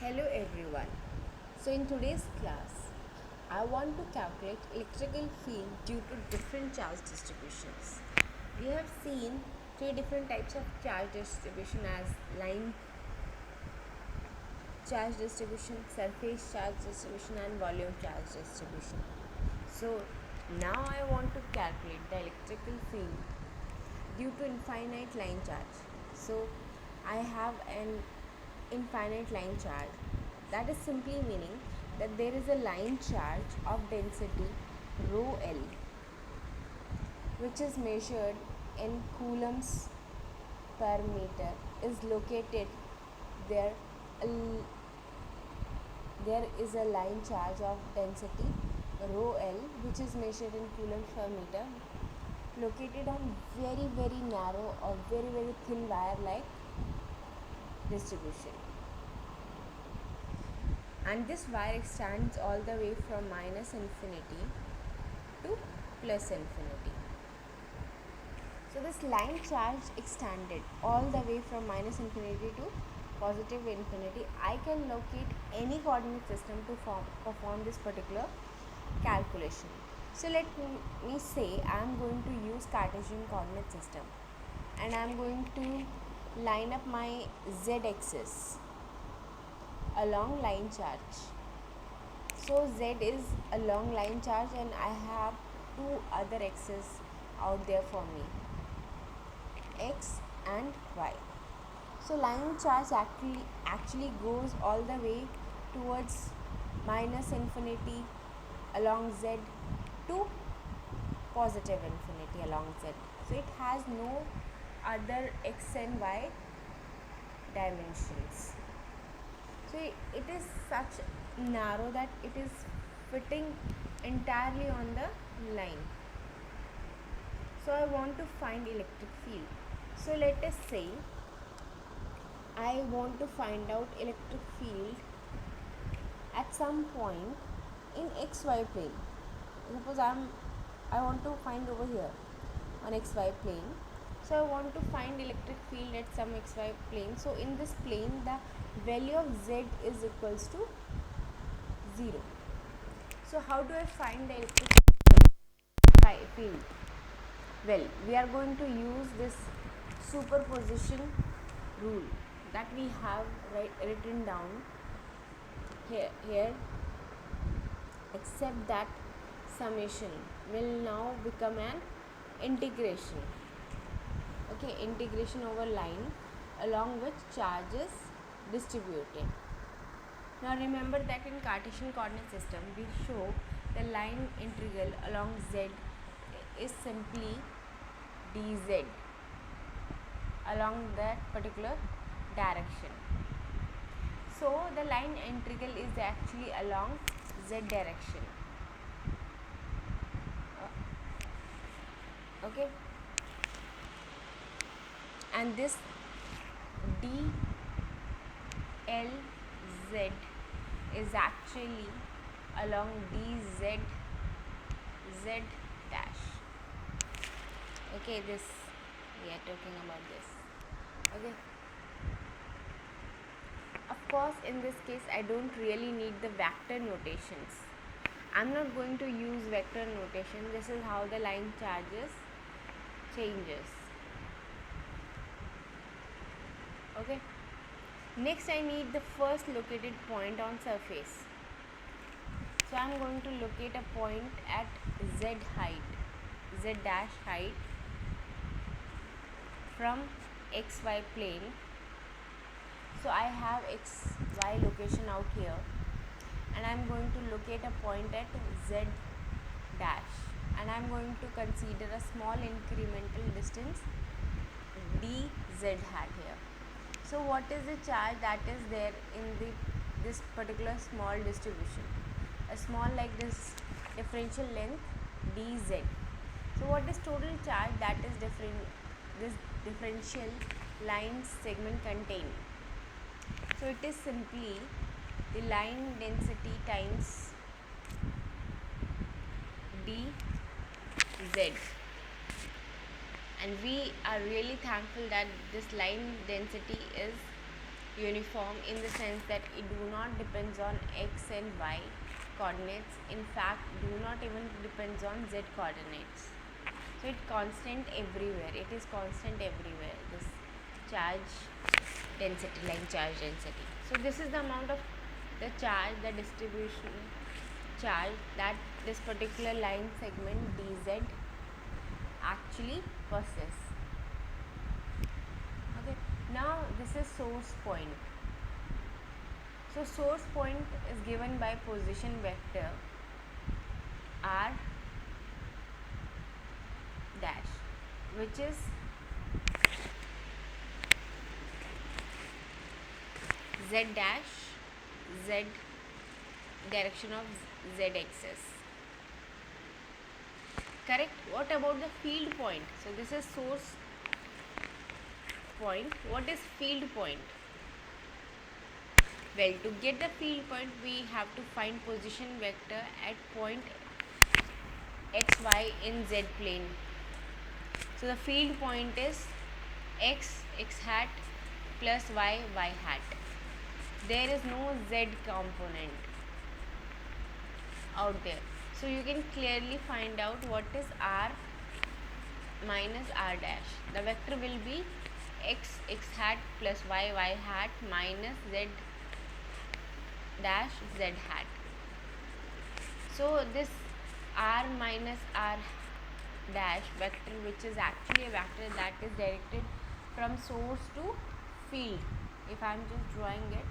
Hello everyone. So in today's class, I want to calculate electrical field due to different charge distributions. We have seen three different types of charge distribution as line charge distribution, surface charge distribution and volume charge distribution. So now I want to calculate the electrical field due to infinite line charge. So I have an infinite line charge. That is simply meaning that there is a line charge of density rho L, which is measured in coulombs per meter, is located there. There is a line charge of density rho L, which is measured in coulombs per meter, located on very narrow or very thin wire like distribution, and this wire extends all the way from minus infinity to plus infinity. So this line charge extended all the way from minus infinity to positive infinity. I can locate any coordinate system to perform this particular calculation. So let me say I am going to use Cartesian coordinate system, and I am going to line up my z-axis along line charge. So z is a long line charge and I have two other axes out there for me, x and y. So line charge actually goes all the way towards minus infinity along z to positive infinity along z. So it has no other x and y dimensions. So it is such narrow that it is fitting entirely on the line. So I want to find electric field. So let us say I want to find out electric field at some point in xy plane. Suppose I want to find over here on xy plane. So I want to find electric field at some xy plane. So in this plane the value of z is equals to 0. So how do I find the electric field? Well, we are going to use this superposition rule that we have written down here, except that summation will now become an integration. Okay, integration over line along which charge is distributed. Now remember that in Cartesian coordinate system we show the line integral along z is simply dz along that particular direction. So the line integral is actually along z direction. Okay, and this dlz is actually along dz z dash. Okay, this we are talking about this. Okay, of course in this case I don't really need the vector notations. I'm not going to use vector notation. This is how the line charges changes. Okay, next I need the first located point on surface. So I'm going to locate a point at z dash height from xy plane. So I have xy location out here, and I'm going to locate a point at z dash, and I'm going to consider a small incremental distance dz hat here. So what is the charge that is there in this particular small distribution? A small like this differential length dz. So what is total charge that is this differential line segment contain? So it is simply the line density times dz, and we are really thankful that this line density is uniform in the sense that it do not depends on x and y coordinates. In fact, do not even depends on z coordinates. So it constant everywhere. It is constant everywhere. This charge density, line charge density. So this is the amount of the charge, the distribution charge that this particular line segment dz actually possess. Okay. Now this is source point. So source point is given by position vector r dash, which is z dash, z direction of z axis. Correct. What about the field point? So this is source point. What is field point? Well, to get the field point, we have to find position vector at point x, y in z plane. So the field point is x, x hat plus y, y hat. There is no z component out there. So you can clearly find out what is r minus r dash. The vector will be x, x hat plus y, y hat minus z dash, z hat. So this r minus r dash vector, which is actually a vector that is directed from source to field. If I am just drawing it,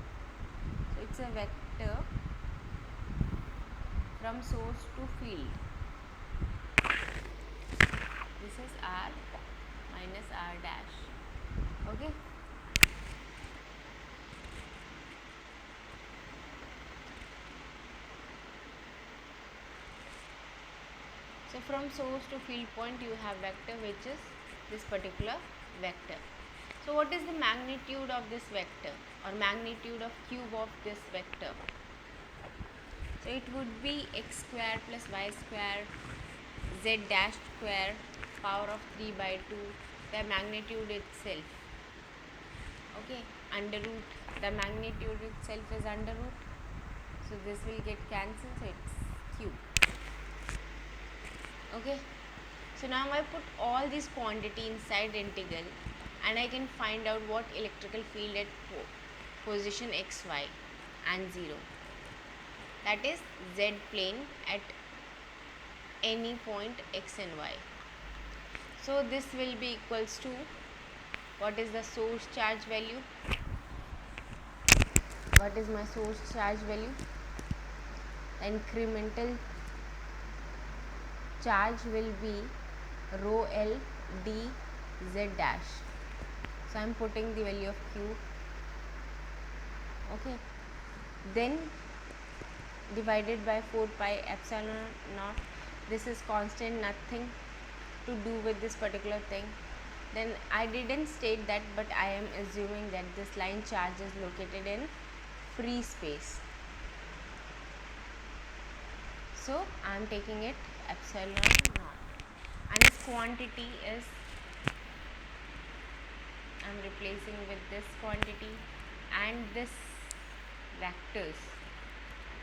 so it's a vector from source to field. This is r minus r dash. Okay. So from source to field point you have vector, which is this particular vector. So what is the magnitude of this vector, or magnitude of cube of this vector? So it would be x square plus y square z dash square power of 3 by 2, the magnitude itself. Okay, under root, the magnitude itself is under root. So this will get cancelled, so it's cube. Okay, so now I put all this quantity inside integral and I can find out what electrical field at position x, y and 0, that is z plane at any point x and y. So this will be equals to, what is the source charge value? What is my source charge value? The incremental charge will be rho l d z dash. So I am putting the value of q. Okay, then divided by 4 pi epsilon naught. This is constant, nothing to do with this particular thing. Then I didn't state that, but I am assuming that this line charge is located in free space. So I am taking it epsilon naught, and this quantity is, I am replacing with this quantity, and this vectors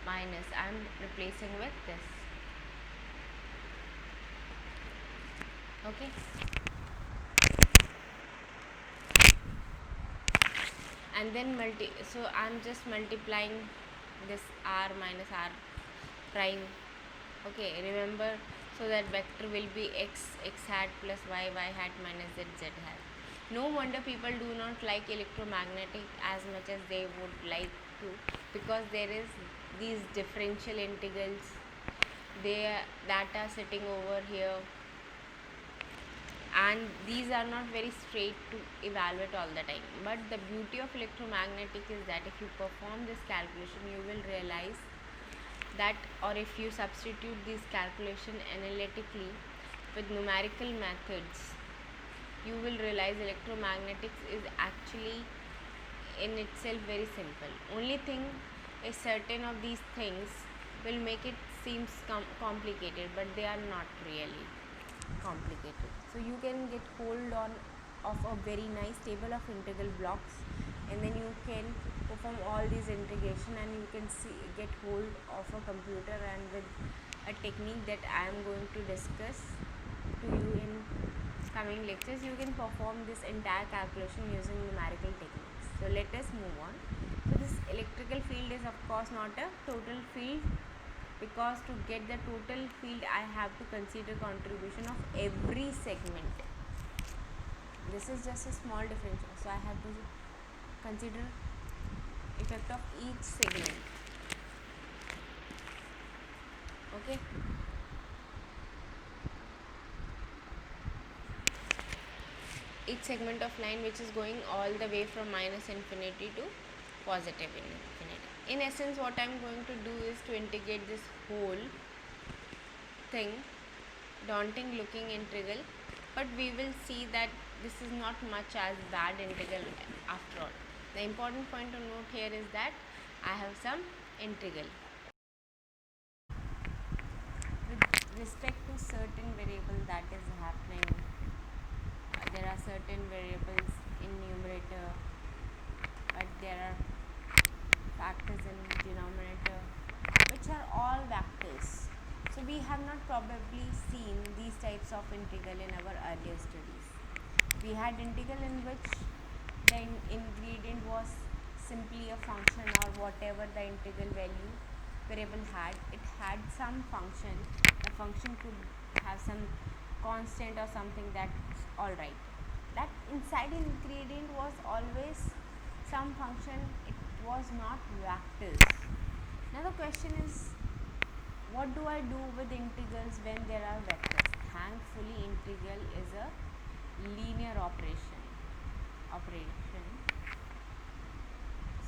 minus I am replacing with this. Okay, and then so I am just multiplying this r minus r prime. Okay, remember, so that vector will be x, x hat plus y, y hat minus z, z hat. No wonder people do not like electromagnetic as much as they would like to, because there is these differential integrals that are sitting over here, and these are not very straight to evaluate all the time. But the beauty of electromagnetic is that if you perform this calculation, you will realize that, or if you substitute this calculation analytically with numerical methods, you will realize electromagnetics is actually in itself very simple. Only thing is, certain of these things will make it seems complicated, but they are not really complicated. So you can get hold of a very nice table of integral blocks and then you can perform all these integration, and you can see get hold of a computer, and with a technique that I am going to discuss to you in coming lectures, you can perform this entire calculation using numerical techniques. So let us move on. So this electrical field is of course not a total field, because to get the total field I have to consider contribution of every segment. This is just a small differential, so I have to consider effect of each segment. Okay. Each segment of line which is going all the way from minus infinity to positive infinity. In essence, what I am going to do is to integrate this whole thing, daunting looking integral, but we will see that this is not much as bad integral after all. The important point to note here is that I have some integral with respect to certain variable that is happening. There are certain variables in numerator, but there are factors in denominator which are all vectors. So we have not probably seen these types of integral in our earlier studies. We had integral in which the ingredient was simply a function, or whatever the integral value variable had, it had some function. The function could have some constant or something, that's alright. That inside ingredient was always some function, it was not vectors. Now the question is, what do I do with integrals when there are vectors? Thankfully, integral is a linear operation.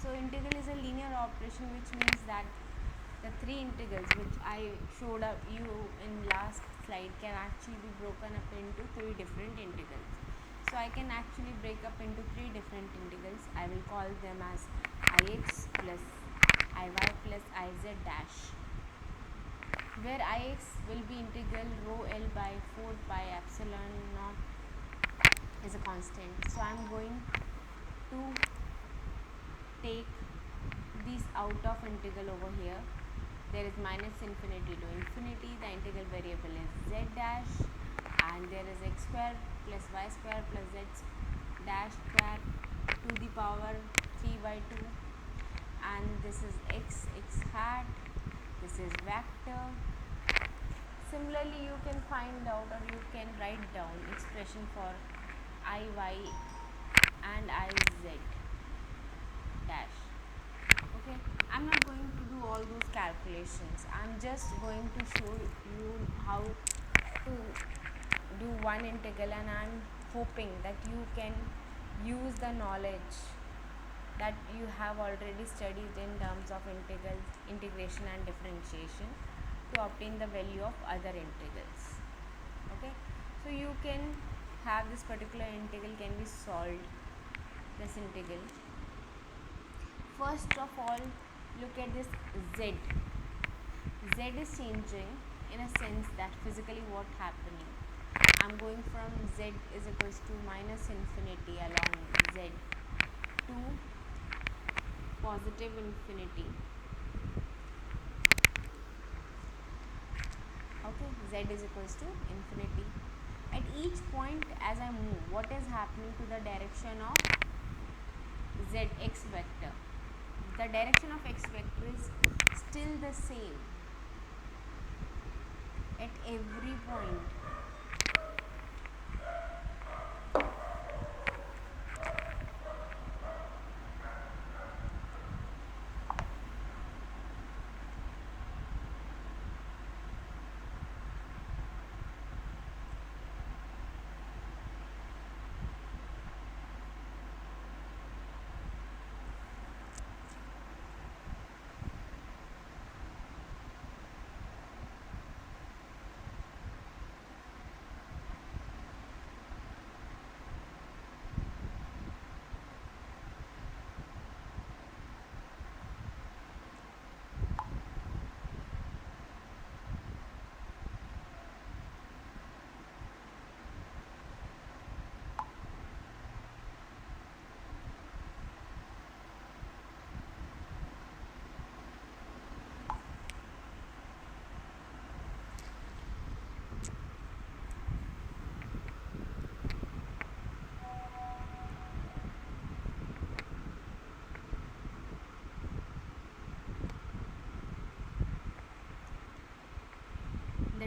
So integral is a linear operation, which means that the three integrals which I showed up you in last slide can actually be broken up into three different integrals. So I can actually break up into three different integrals. I will call them as Ix plus Iy plus Iz dash, where Ix will be integral rho L by 4 pi epsilon naught is a constant. So I am going to take these out of integral over here. There is minus infinity to infinity. The integral variable is z dash, and there is x square plus y square plus z dash square to the power 3 by 2, and this is x hat, this is vector. Similarly, you can find out, or you can write down expression for Iy and Iz dash. Okay, I'm not going to do all those calculations. I'm just going to show you how to do one integral, and I'm hoping that you can use the knowledge that you have already studied in terms of integration and differentiation to obtain the value of other integrals. Okay, so you can have this particular integral can be solved, this integral. First of all, look at this z. Z is changing in a sense that physically what happening. I'm going from z is equals to minus infinity along z to positive infinity. Okay, z is equals to infinity. At each point as I move, what is happening to the direction of zx vector? The direction of x vector is still the same at every point.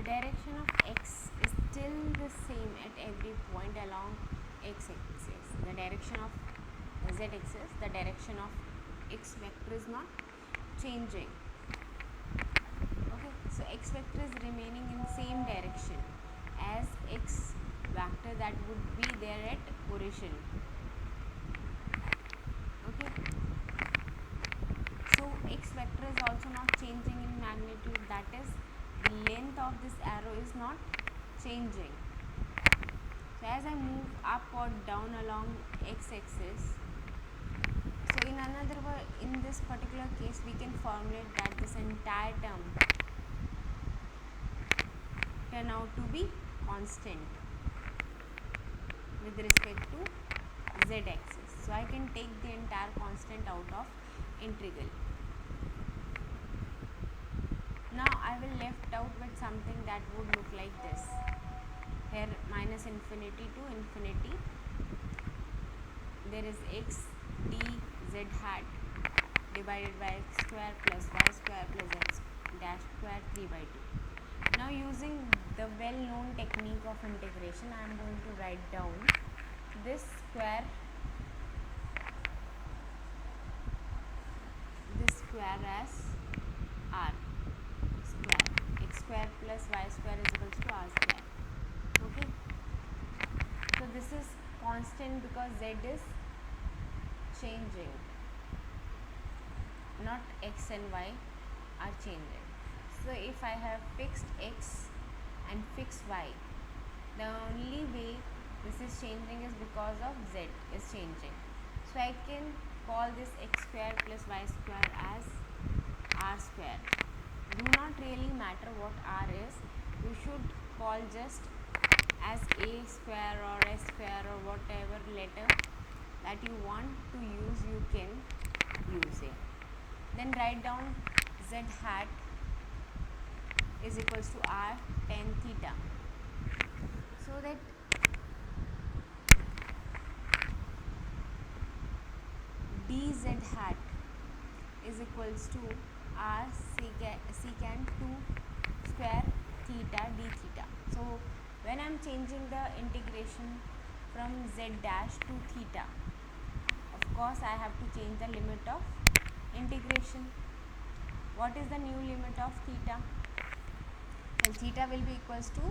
the direction of x is still the same at every point along x-axis. The direction of z-axis, the direction of x vector is not changing. Okay, so x vector is remaining in same direction as x vector that would be there at origin. Okay, so x vector is also not changing in magnitude, that is the length of this arrow is not changing. So as I move up or down along x-axis, so in this particular case we can formulate that this entire term turn out to be constant with respect to z-axis. So I can take the entire constant out of integral. Now I will left out with something that would look like this. Here minus infinity to infinity, there is x d z hat divided by x square plus y square plus x dash square 3 by 2. Now using the well known technique of integration, I am going to write down this square as r square, x square plus y square is equals to r square. Okay, so this is constant because z is changing, not x and y are changing. So if I have fixed x and fixed y, the only way this is changing is because of z is changing. So I can call this x square plus y square as r square. Do not really matter what r is, you should call just as a square or s square or whatever letter that you want to use, you can use it. Then write down z hat is equals to r tan theta, so that dz hat is equals to r secant 2 square theta d theta. So when I am changing the integration from z dash to theta, of course I have to change the limit of integration. What is the new limit of theta? Well, theta will be equals to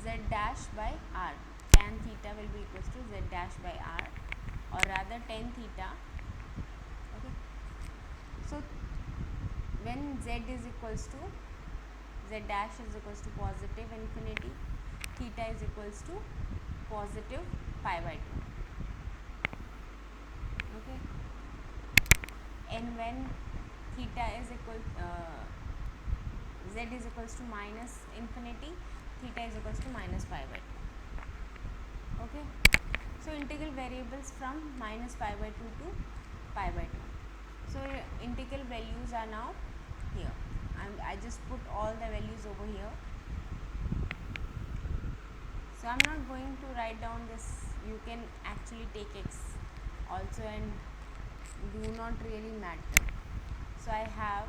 z dash by r. Tan theta will be equals to z dash by r, or rather tan theta. Okay, so when z is equals to z dash is equals to positive infinity, theta is equals to positive pi by 2. Okay, and when theta is equal z is equals to minus infinity, theta is equals to minus pi by 2. Okay, so integral variables from minus pi by 2 to pi by 2. So integral values are now here. I just put all the values over here. So I'm not going to write down this. You can actually take x also and do not really matter. So I have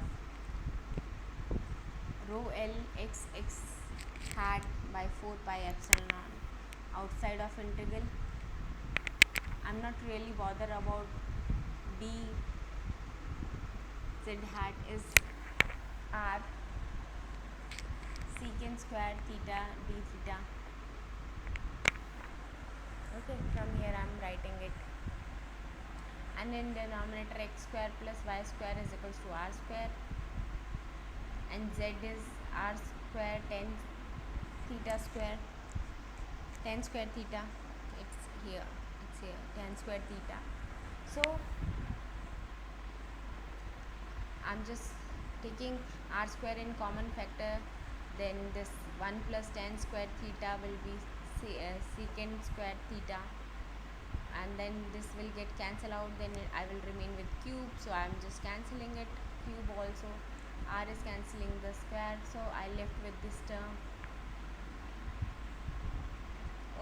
rho L x x hat by 4 pi epsilon outside of integral. I'm not really bothered about d z hat is r secant square theta d theta. Okay, from here I am writing it, and in denominator x square plus y square is equals to r square, and z is r square tan theta square, tan square theta, it's here tan square theta. So I'm just taking r square in common factor, then this 1 plus tan square theta will be secant square theta, and then this will get cancelled out, then I will remain with cube. So I am just cancelling it, cube also, r is cancelling the square, so I left with this term.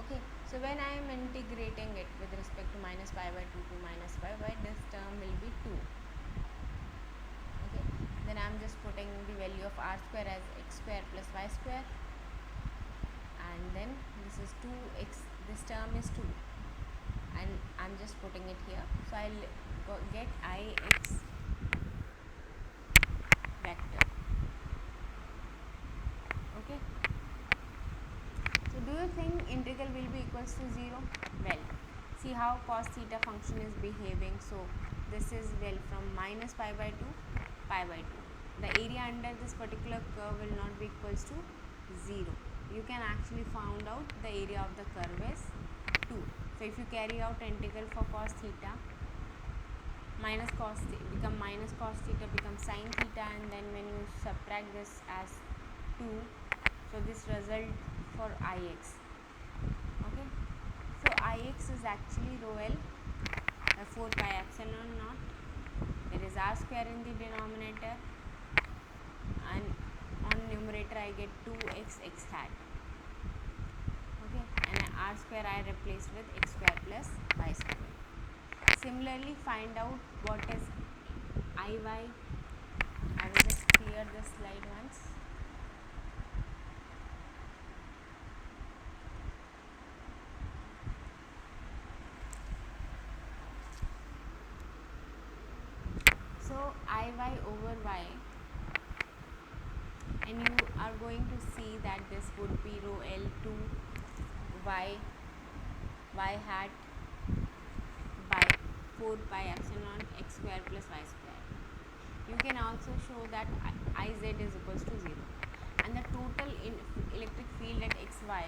Okay, so when I am integrating it with respect to minus pi by 2 to minus pi by, this term will be 2. Okay, then I am just putting the value of r square as x square plus y square, and then this is 2x, this term is 2, and I'm just putting it here. So I'll get Ix vector. Okay. So do you think integral will be equals to 0? Well, see how cos theta function is behaving. So this is, well, from minus pi by 2, pi by 2. The area under this particular curve will not be equals to 0. You can actually find out the area of the curve is 2. So if you carry out integral for cos theta, minus cos theta become minus cos theta becomes sin theta, and then when you subtract this as 2, so this result for Ix. Okay, so Ix is actually rho L by 4 pi epsilon naught. There is r square in the denominator, and on numerator I get 2x x hat. Okay, and r square I replaced with x square plus y square. Similarly, find out what is Iy. I will just clear this slide once. So Iy over y, and you are going to see that this would be rho L2 y hat by 4 pi epsilon x square plus y square. You can also show that Iz is equals to 0, and the total electric field at xy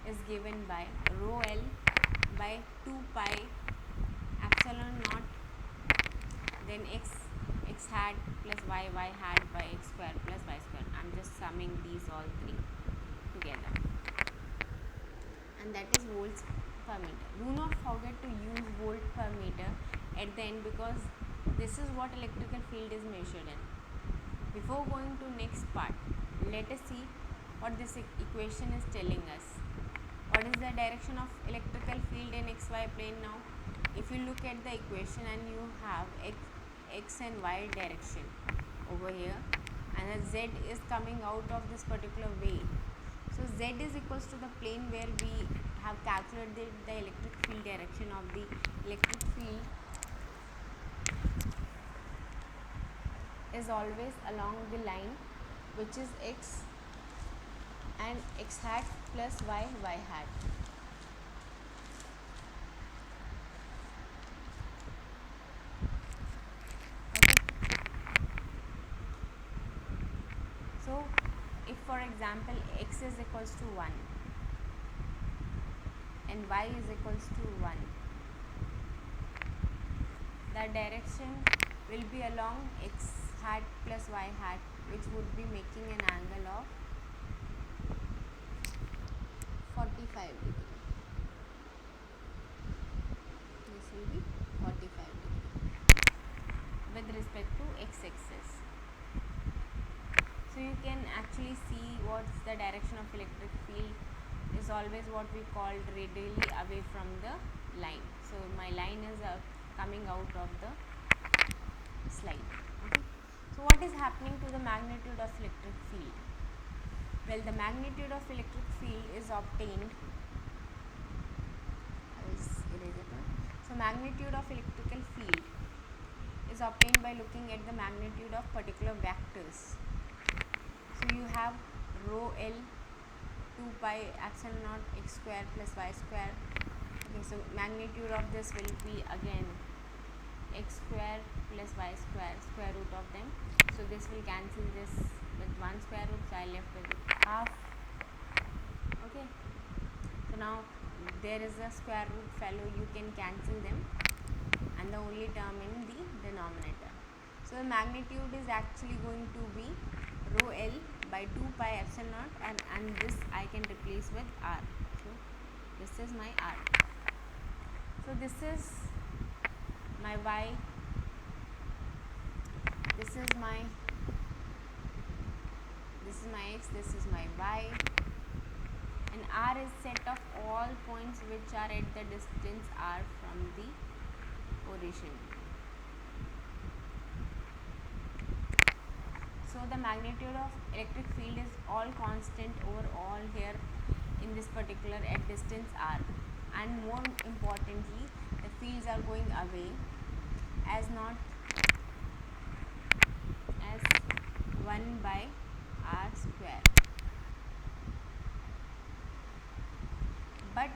is given by rho L by 2 pi epsilon naught, then x hat plus y hat by x square plus y square. I'm just summing these all three together, and that is volts per meter. Do not forget to use volt per meter at the end, because this is what electrical field is measured in. Before going to next part, let us see what this equation is telling us. What is the direction of electrical field in xy plane now? If you look at the equation and you have x and y direction over here, and the z is coming out of this particular way. So z is equals to the plane where we have calculated the electric field direction of the electric field is always along the line which is x and x hat plus y hat. So if for example x is equals to 1 and y is equals to 1, the direction will be along x hat plus y hat, which would be making an angle of 45 degree. This will be 45 degree with respect to x-axis. So you can actually see what's the direction of electric field is always what we called radially away from the line. So my line is coming out of the slide. Okay. So what is happening to the magnitude of electric field? Well, the magnitude of electric field is obtained. So magnitude of electrical field is obtained by looking at the magnitude of particular vectors. So you have rho L 2 pi epsilon naught x square plus y square. Okay, so magnitude of this will be again x square plus y square, square root of them. So this will cancel this with 1 square root, so I left with half. Okay, so now there is a square root fellow, you can cancel them, and the only term in the denominator. So the magnitude is actually going to be rho L by 2 pi epsilon naught, and this I can replace with r. So this is my r. So this is my y, this is my x, this is my y, and r is set of all points which are at the distance r from the origin. So the magnitude of electric field is all constant over all here in this particular at distance r, and more importantly the fields are going away as not as 1 by r square, but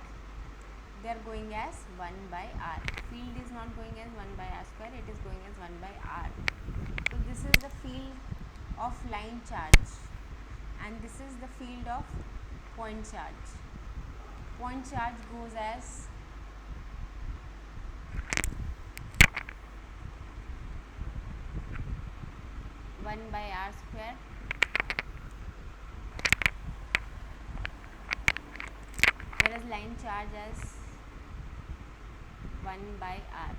they are going as 1 by r. Field is not going as 1 by r square, it is going as 1 by r. So this is the field of line charge and this is the field of point charge. Point charge goes as 1 by r square, whereas line charge as 1 by r.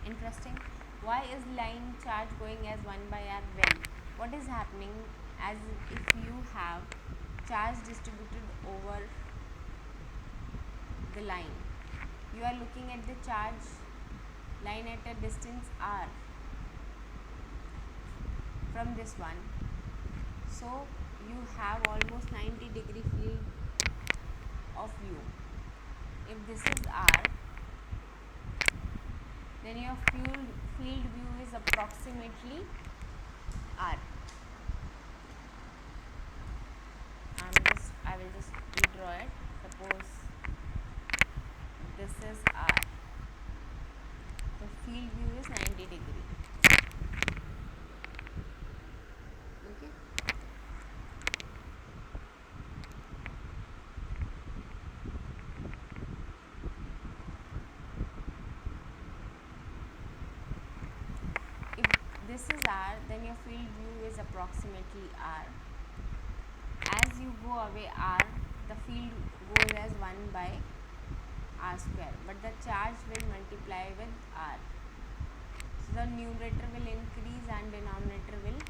Interesting. Why is line charge going as 1 by r? Well, what is happening, as if you have charge distributed over the line, you are looking at the charge line at a distance r from this one, so you have almost 90-degree field of view. If this is r, then your field view is approximately r. I will just redraw it. Suppose this is r, the field view is 90 degree. Okay. If this is r, then your field view is approximately r. As you go away r, the field goes as 1 by r square, but the charge will multiply with r. So the numerator will increase and denominator will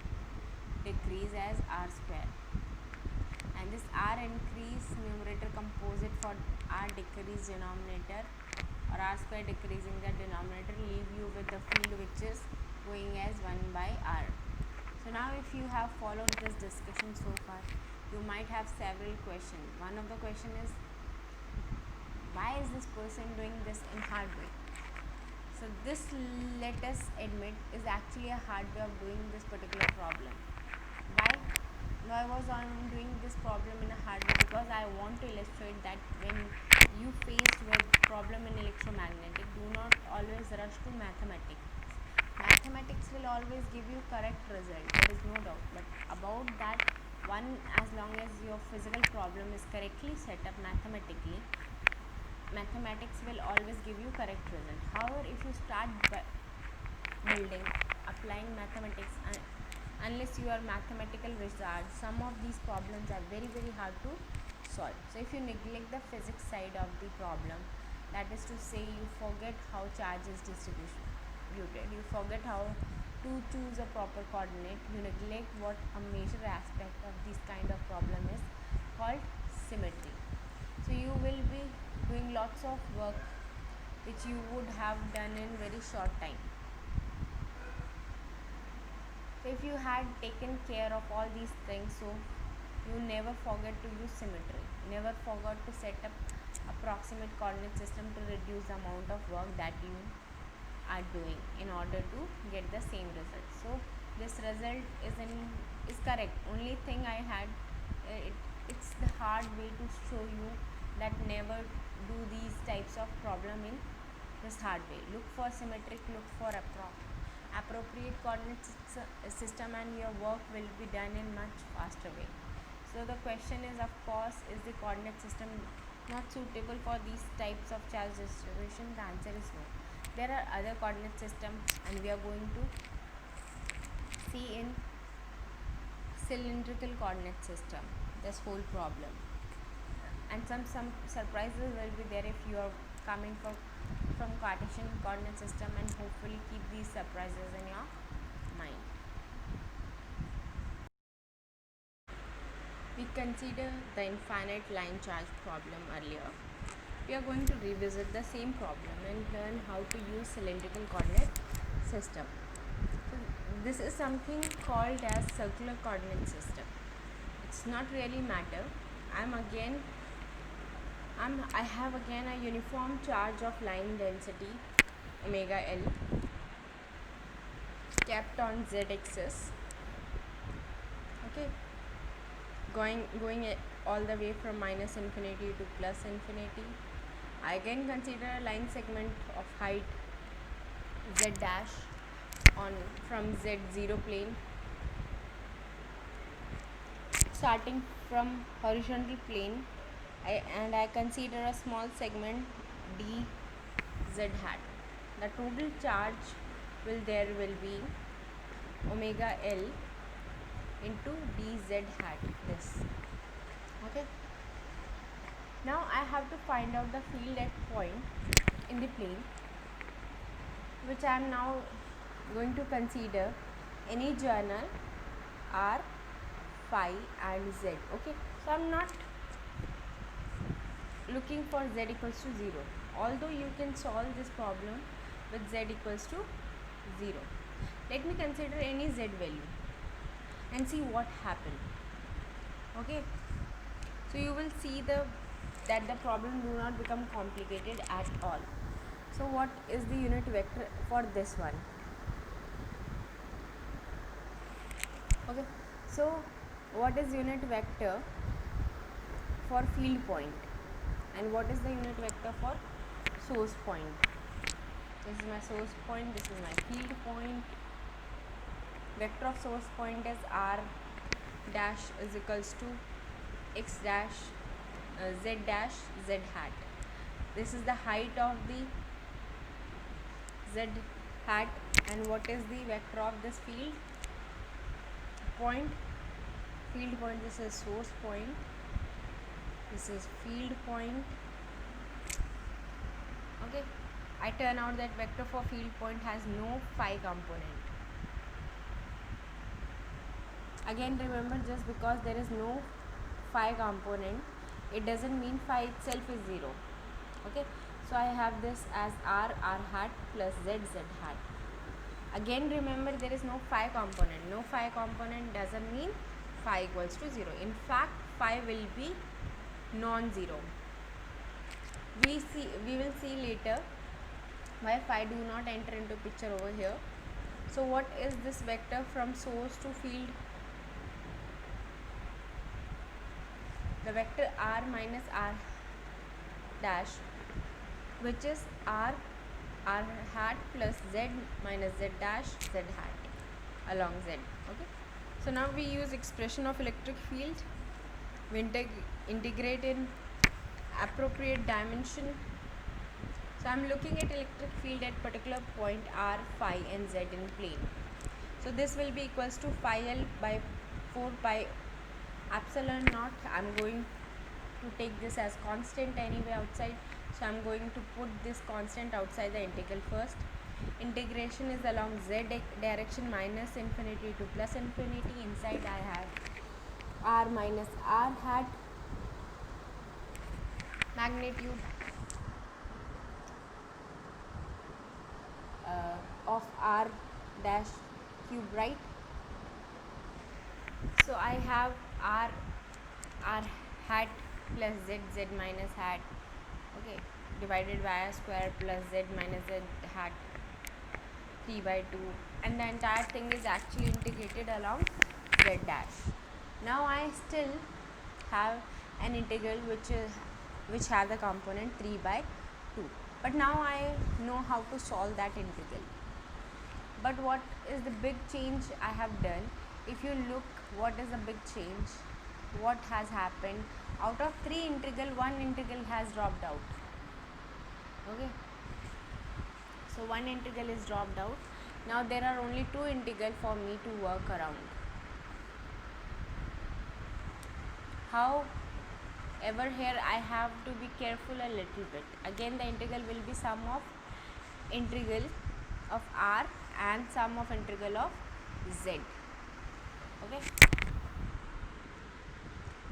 decrease as r square. And this r increase numerator composite for r decrease denominator, or r square decreasing the denominator, leave you with the field which is going as 1 by r. So now if you have followed this discussion so far, you might have several questions. One of the question is, why is this person doing this in hard way? So this, let us admit, is actually a hard way of doing this particular problem. Why? Now I was on doing this problem in a hard way because I want to illustrate that when you faced with problem in electromagnetic, do not always rush to mathematics. Mathematics will always give you correct result, there is no doubt, but about that one, as long as your physical problem is correctly set up mathematically, mathematics will always give you correct result. However, if you start building, applying mathematics, unless you are mathematical wizard, some of these problems are very hard to solve. So if you neglect the physics side of the problem, that is to say you forget how charge is distributed, you forget how to choose a proper coordinate, you neglect what a major aspect of this kind of problem is called symmetry. So you will be doing lots of work which you would have done in very short time. So if you had taken care of all these things, so you never forget to use symmetry, never forget to set up approximate coordinate system to reduce the amount of work that you are doing in order to get the same result. So this result is correct. Only thing I had, it's the hard way to show you that never do these types of problem in this hard way. Look for symmetric, look for appropriate coordinate system, and your work will be done in much faster way. So the question is, of course, is the coordinate system not suitable for these types of charge distribution? The answer is no. There are other coordinate systems, and we are going to see in cylindrical coordinate system this whole problem, and some surprises will be there if you are coming from Cartesian coordinate system, and hopefully keep these surprises in your mind. We considered the infinite line charge problem earlier. We are going to revisit the same problem and learn how to use cylindrical coordinate system. So this is something called as circular coordinate system. It's not really matter. I am again I have again a uniform charge of line density omega L kept on z axis, okay, going all the way from minus infinity to plus infinity. I can consider a line segment of height z dash on from z0 plane, starting from horizontal plane, and I consider a small segment d z hat. The total charge will be omega L into dz hat, this, okay. Now I have to find out the field at point in the plane, which I am now going to consider any journal r, phi and z, okay. So I am not looking for z equals to 0, although you can solve this problem with z equals to 0. Let me consider any z value and see what happened, okay. So you will see that the problem do not become complicated at all. So what is the unit vector for this one? Okay, so what is unit vector for field point, and what is the unit vector for source point? This is my source point, this is my field point. Vector of source point is r dash is equals to x dash z dash z hat. This is the height of the z hat, and what is the vector of this field point? Field point, this is source point, this is field point, okay. I turn out that vector for field point has no phi component. Again remember, just because there is no phi component, it doesn't mean phi itself is 0, okay. So I have this as r hat plus z hat. Again remember, there is no phi component. No phi component doesn't mean phi equals to 0. In fact, phi will be non-zero. We will see later why phi do not enter into picture over here. So what is this vector from source to field? The vector r minus r dash, which is r hat plus z minus z dash z hat along z, okay. So now we use expression of electric field. We integrate in appropriate dimension. So I am looking at electric field at particular point r, phi and z in plane. So this will be equals to phi l by 4 pi epsilon naught. I am going to take this as constant anyway outside, so I am going to put this constant outside the integral first. Integration is along z direction, minus infinity to plus infinity. Inside I have r minus r hat, magnitude of r dash cube, right? So I have r hat plus z minus hat, okay, divided by r square plus z minus z hat 3 by 2, and the entire thing is actually integrated along z dash. Now I still have an integral which has a component 3 by 2, but now I know how to solve that integral. But what is the big change I have done? If you look, what is the big change? What has happened? Out of 3 integral, 1 integral has dropped out, okay. So 1 integral is dropped out. Now there are only 2 integral for me to work around. However, here I have to be careful a little bit. Again, the integral will be sum of integral of r and sum of integral of z, okay,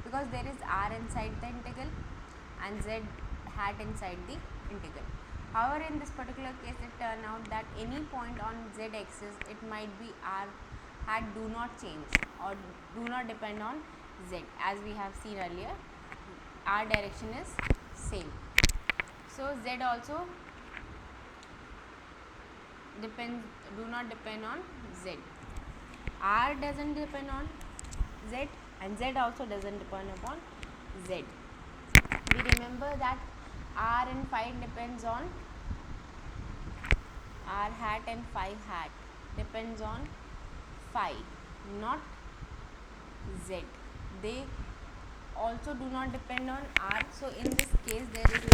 because there is r inside the integral and z hat inside the integral. However, in this particular case, it turned out that any point on z axis, it might be r hat do not change or do not depend on z. As we have seen earlier, r direction is same. So z also do not depend on z. R doesn't depend on z, and z also doesn't depend upon z. We remember that r and phi depends on r hat and phi hat depends on phi, not z. They also do not depend on r, so in this case there is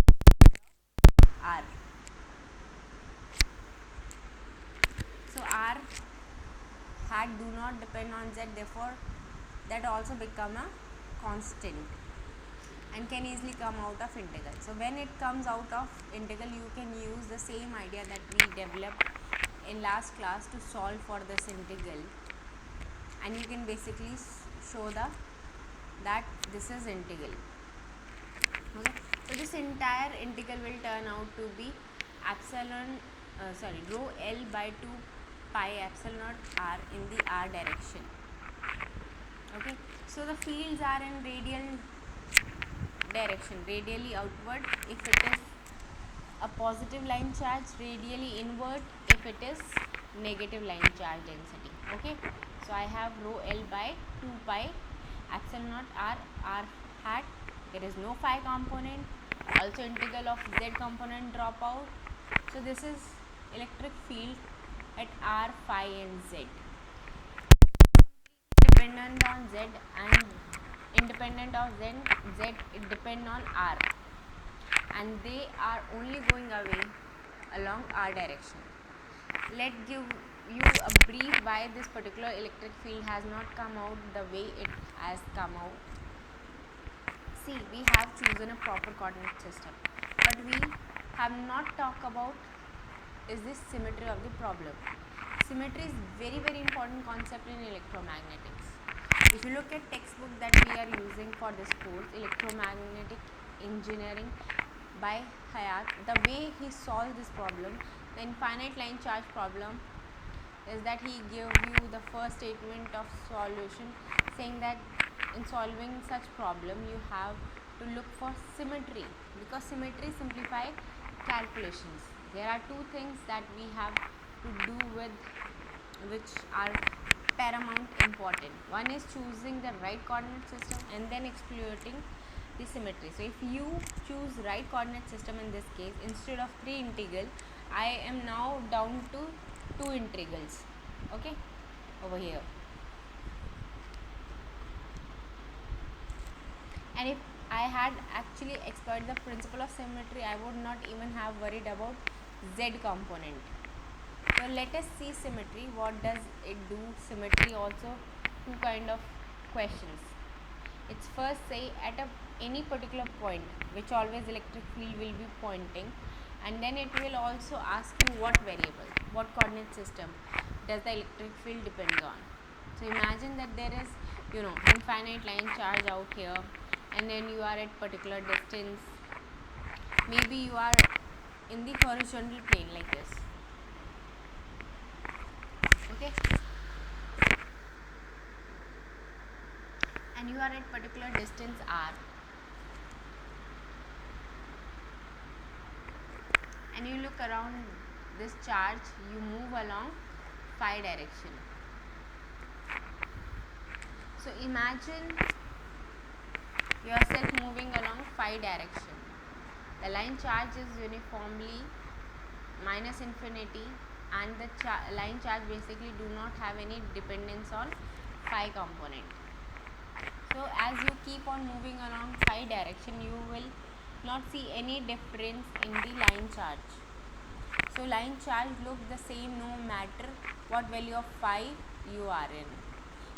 r. So r hat do not depend on z, therefore that also become a constant and can easily come out of integral. So when it comes out of integral, you can use the same idea that we developed in last class to solve for this integral, and you can basically show that this is integral. Okay, so this entire integral will turn out to be rho L by 2 pi epsilon naught r in the r direction. Okay, so the fields are in radial direction, radially outward if it is a positive line charge, radially inward if it is negative line charge density. Okay, so I have rho L by 2 pi epsilon naught r hat. There is no phi component, also integral of z component drop out. So this is electric field at r, phi and z. Dependent on z and independent of z, it depend on r, and they are only going away along r direction. Let give you a brief why this particular electric field has not come out the way it has come out. See, we have chosen a proper coordinate system, but we have not talked about is this symmetry of the problem. Symmetry is very important concept in electromagnetics. If you look at textbook that we are using for this course, electromagnetic engineering by Hayat, the way he solved this problem, the infinite line charge problem, is that he gave you the first statement of solution saying that in solving such problem you have to look for symmetry, because symmetry simplify calculations. There are two things that we have to do with which are paramount important. One is choosing the right coordinate system and then exploiting the symmetry. So if you choose right coordinate system in this case, instead of 3 integral, I am now down to 2 integrals. Okay, over here. And if I had actually exploited the principle of symmetry, I would not even have worried about z component. So let us see symmetry. What does it do? Symmetry also two kind of questions. It's first say at any particular point, which always electric field will be pointing, and then it will also ask you what variable, what coordinate system does the electric field depends on. So imagine that there is infinite line charge out here, and then you are at particular distance. Maybe you are in the horizontal plane like this. Okay, and you are at particular distance r, and you look around this charge, you move along phi direction. So imagine yourself moving along phi direction. The line charge is uniformly minus infinity, and the line charge basically do not have any dependence on phi component. So as you keep on moving along phi direction, you will not see any difference in the line charge. So line charge look the same no matter what value of phi you are in.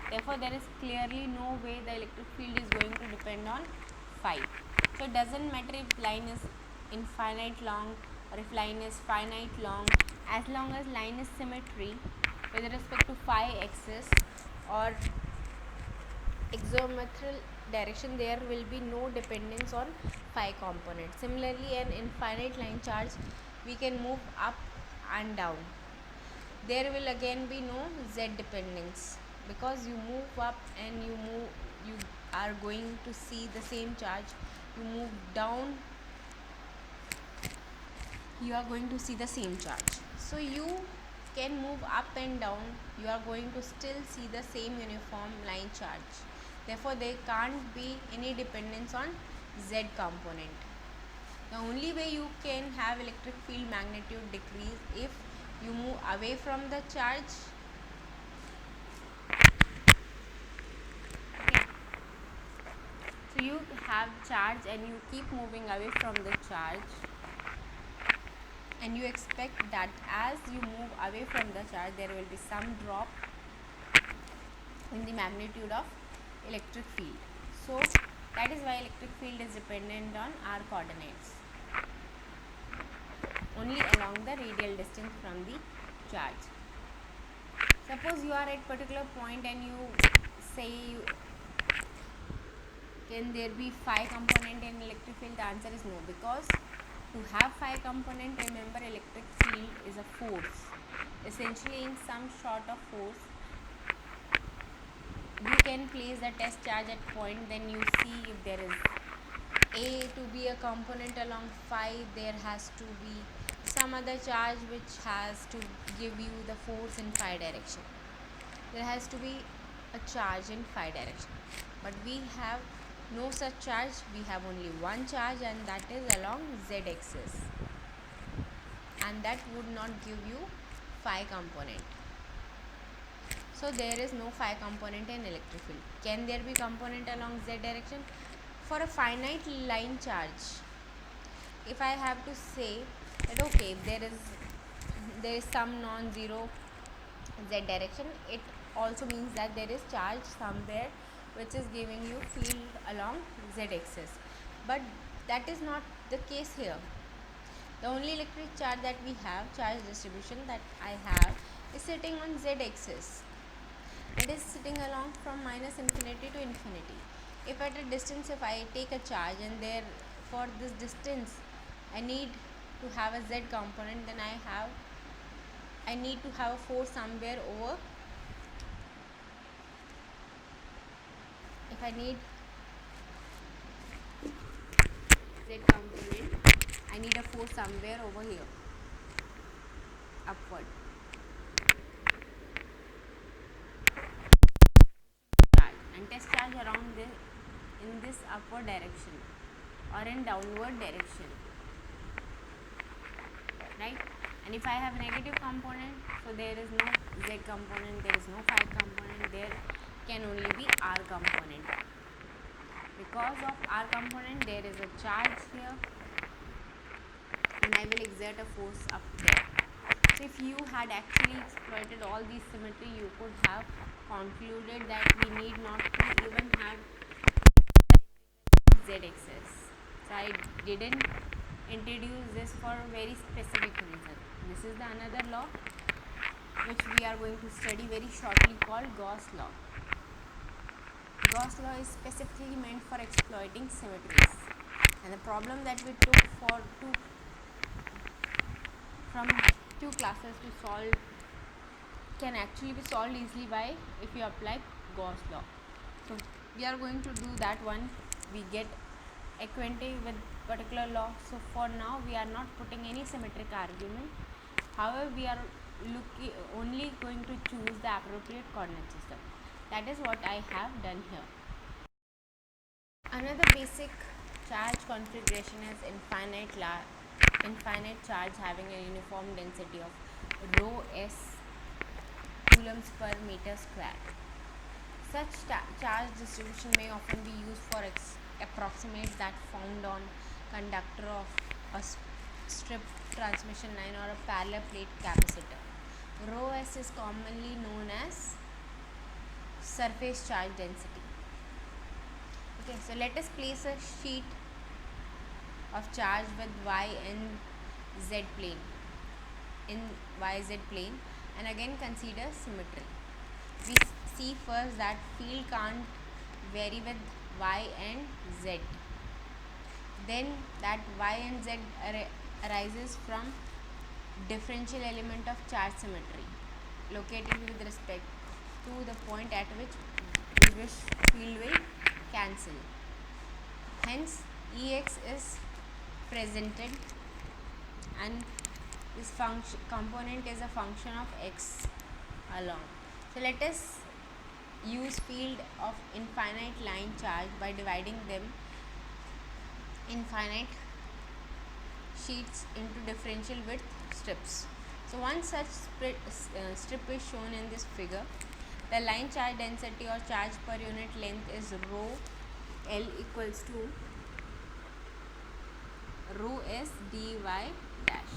Therefore there is clearly no way the electric field is going to depend on phi. So it doesn't matter if line is infinite long or if line is finite long, as long as line is symmetry with respect to phi axis or isometral direction, there will be no dependence on phi component. Similarly, an infinite line charge, we can move up and down. There will again be no z dependence, because you move up and you are going to see the same charge. You move down you are going to see the same charge. So you can move up and down, you are going to still see the same uniform line charge. Therefore there can't be any dependence on Z component. The only way you can have electric field magnitude decrease if you move away from the charge. Okay. So you have charge and you keep moving away from the charge, and you expect that as you move away from the charge there will be some drop in the magnitude of electric field. So that is why electric field is dependent on r coordinates only along the radial distance from the charge. Suppose you are at particular point and you say can there be phi component in electric field? The answer is no, because to have phi component, remember electric field is a force. Essentially in some sort of force, you can place the test charge at point, then you see if there is A to be a component along phi, there has to be some other charge which has to give you the force in phi direction. There has to be a charge in phi direction, but we have no such charge. We have only one charge, and that is along z axis, and that would not give you phi component. So there is no phi component in electric field. Can there be component along z direction? For a finite line charge, if I have to say that okay, there is some non-zero z direction, it also means that there is charge somewhere which is giving you field along z axis, but that is not the case here. The only electric charge that we have, charge distribution that I have, is sitting on z axis. It is sitting along from minus infinity to infinity. If at a distance, if I take a charge and there for this distance I need to have a z component, then I need to have a force somewhere over. If I need z component, I need a force somewhere over here, upward. And test charge around this in this upward direction or in downward direction, right? And if I have a negative component, so there is no z component, there is no phi component, there can only be r component. Because of r component, there is a charge here, and I will exert a force up there. So if you had actually exploited all these symmetry, you could have concluded that we need not to even have z axis. So I didn't introduce this for a very specific reason. This is the another law which we are going to study very shortly, called Gauss law. Gauss law is specifically meant for exploiting symmetries, and the problem that we took from two classes to solve can actually be solved easily by if you apply Gauss law. So we are going to do that one. We get acquainted with particular law. So for now we are not putting any symmetric argument. However, we are only going to choose the appropriate coordinate system. That is what I have done here. Another basic charge configuration is infinite charge having a uniform density of rho s coulombs per meter square. Such charge distribution may often be used for approximate that found on conductor of a strip transmission line or a parallel plate capacitor. Rho s is commonly known as surface charge density. Okay, so let us place a sheet of charge with y and z plane in yz plane, and again consider symmetry. We see first that field can't vary with y and z. Then that y and z arises from differential element of charge symmetry located with respect to the point at which field will cancel. Hence Ex is presented and this function component is a function of x along. So let us use field of infinite line charge by dividing them infinite sheets into differential width strips. So one such strip is shown in this figure. The line charge density or charge per unit length is rho L equals to rho S dy dash,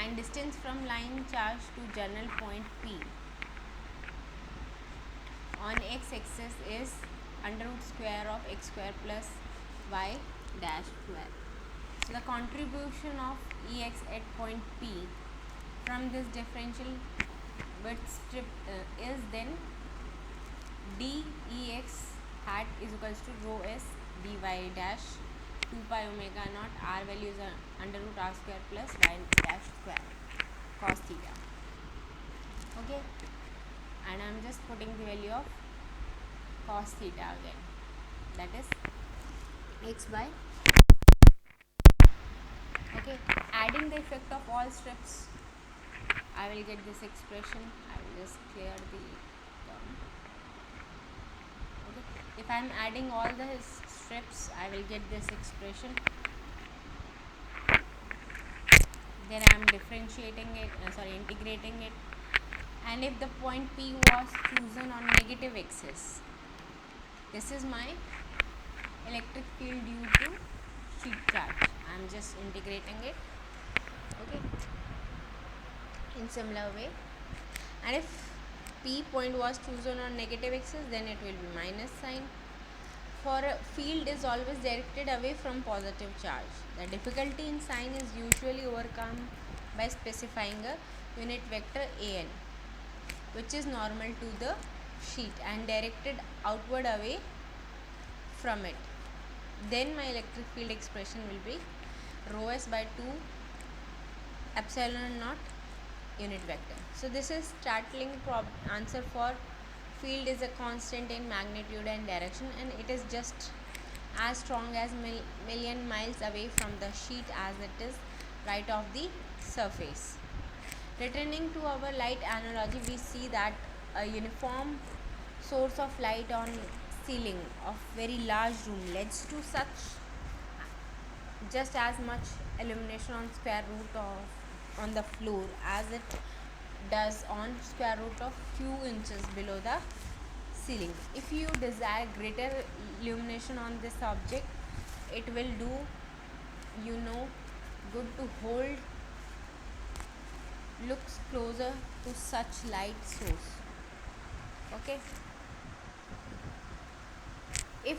and distance from line charge to journal point P on x-axis is under root square of x square plus y dash square. So the contribution of Ex at point P from this differential width strip is then dEx hat is equals to rho S dy dash 2 pi omega naught, r value is under root r square plus y dash square cos theta. Okay, and I am just putting the value of cos theta again, that is x by. Okay, adding the effect of all strips, I will get this expression. I will just clear the term. Okay, if I am adding all the strips, I will get this expression. Then I am differentiating it, integrating it, and if the point P was chosen on negative axis, this is my electric field due to sheet charge. I am just integrating it. Okay, in similar way, and if P point was chosen on negative axis, then it will be minus sign. For a field is always directed away from positive charge. The difficulty in sign is usually overcome by specifying a unit vector an, which is normal to the sheet and directed outward away from it. Then my electric field expression will be rho s by 2 epsilon naught unit vector. So this is startling answer for field is a constant in magnitude and direction, and it is just as strong as million miles away from the sheet as it is right off the surface. Returning to our light analogy, we see that a uniform source of light on ceiling of very large room leads to such just as much illumination on square root of on the floor as it does on square root of few inches below the ceiling. If you desire greater illumination on this object, it will do good to hold looks closer to such light source. Okay, if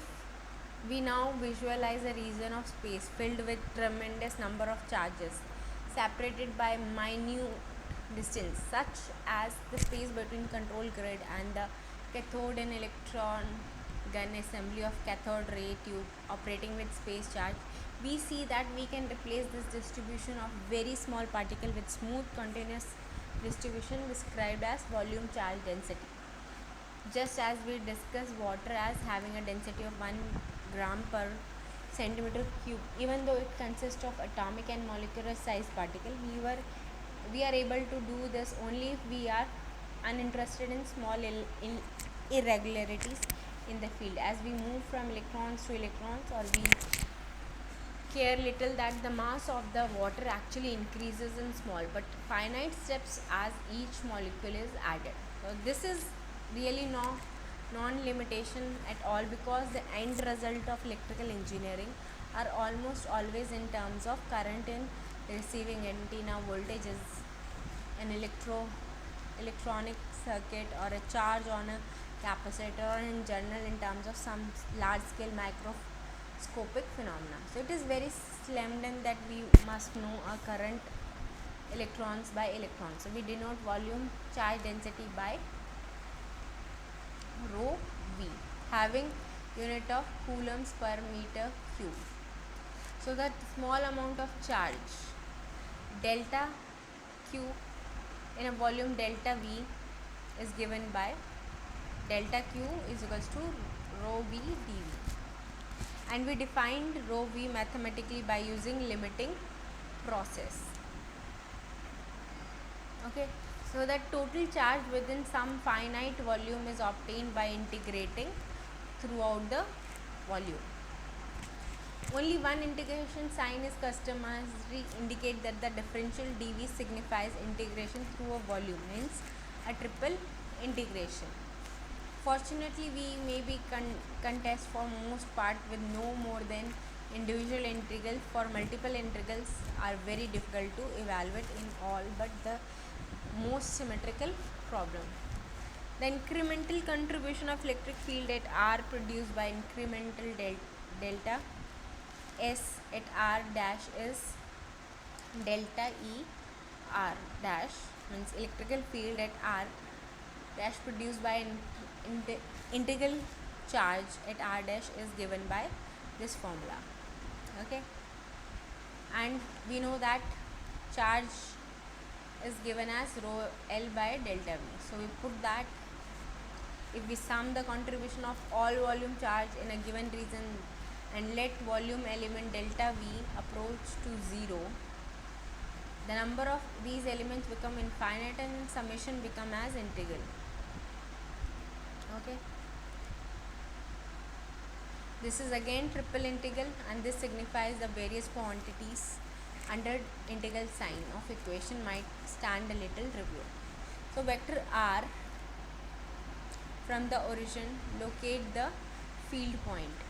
we now visualize a region of space filled with tremendous number of charges separated by minute distance, such as the space between control grid and the cathode and electron gun assembly of cathode ray tube operating with space charge, we see that we can replace this distribution of very small particle with smooth continuous distribution described as volume charge density. Just as we discussed water as having a density of 1 gram per centimeter cube, even though it consists of atomic and molecular size particle, we are able to do this only if we are uninterested in small irregularities in the field. As we move from electrons to electrons, or we care little that the mass of the water actually increases in small but finite steps as each molecule is added. So this is really non-limitation at all, because the end result of electrical engineering are almost always in terms of current in receiving antenna voltages, an electronic circuit, or a charge on a capacitor, or in general in terms of some large scale microscopic phenomena. So it is very slam dunk that we must know a current electrons by electrons. So we denote volume charge density by rho v, having unit of coulombs per meter cube. So that small amount of charge delta q in a volume delta v is given by delta q is equals to rho v dv. and we defined rho v mathematically by using limiting process. Okay, so that total charge within some finite volume is obtained by integrating throughout the volume. Only one integration sign is customary, indicate that the differential dv signifies integration through a volume, hence a triple integration. Fortunately, we may be contest for most part with no more than individual integrals. For multiple integrals are very difficult to evaluate in all but the most symmetrical problem. The incremental contribution of electric field at R produced by incremental delta S at R dash is delta E R dash, means electrical field at R dash produced by integral charge at R dash is given by this formula. Okay, and we know that charge is given as rho L by delta V. So we put that if we sum the contribution of all volume charge in a given region and let volume element delta V approach to 0, the number of these elements become infinite and summation become as integral. Okay, this is again triple integral, and this signifies the various quantities under integral sign of equation might stand a little review. So vector R, from the origin locate the field point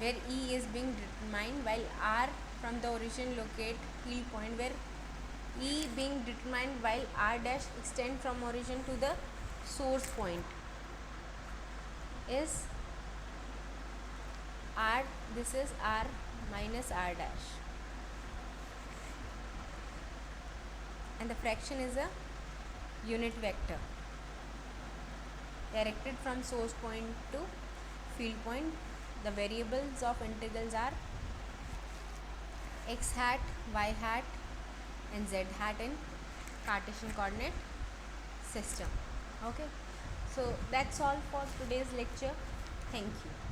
where E is being determined, while R from the origin locate field point where E being determined, while R dash extend from origin to the source point is R, this is R minus R dash, and the fraction is a unit vector directed from source point to field point. The variables of integrals are x hat, y hat and z hat in Cartesian coordinate system. Okay, so that's all for today's lecture. Thank you.